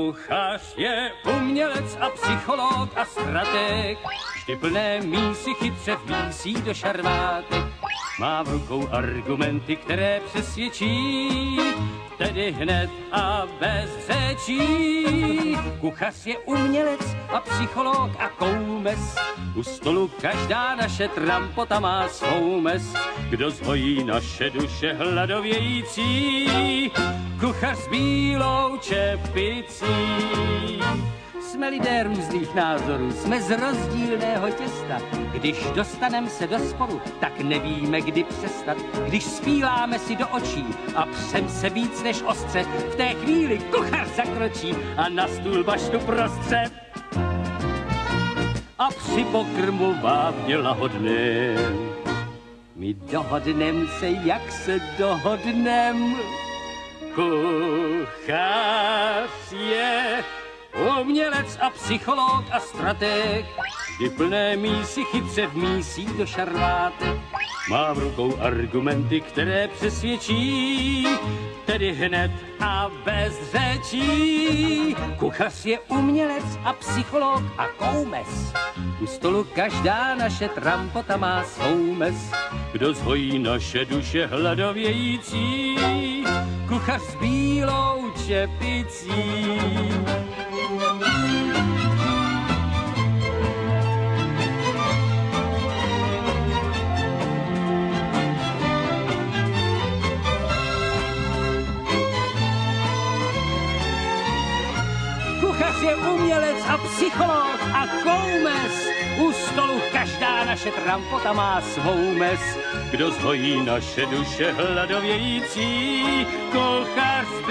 Kuchař je umělec a psycholog a strateg, vždy plné mísy chytře vmísí do šarvátek. Má v rukou argumenty, které přesvědčí, tedy hned a bez řečí. Kuchař je umělec a psycholog a koumes, u stolu každá naše trampota má svou mes. Kdo zhojí naše duše hladovějící, kuchař s bílou čepicí. Jsme lidé různých názorů, jsme z rozdílného těsta. Když dostanem se do sporu, tak nevíme, kdy přestat. Když zpíváme si do očí a přem se víc než ostře, v té chvíli kuchař zakročí a na stůl baštu prostřed. A při pokrmu vábně lahodném, my dohodnem se, jak se dohodnem. Kuchař je umělec a psycholog a strateg, vždy plné mísy chytře vmísí do šarvátek. Má v rukou argumenty, které přesvědčí, tedy hned a bez řečí. Kuchař je umělec a psycholog a koumes, u stolu každá naše trampota má svou mes. Kdo zhojí naše duše hladovějící, kuchař s bílou čepicí. Kuchař je umělec a psycholog a koumes, u stolu každá naše trampota má svou mes. Kdo zhojí naše duše hladovějící, kuchař s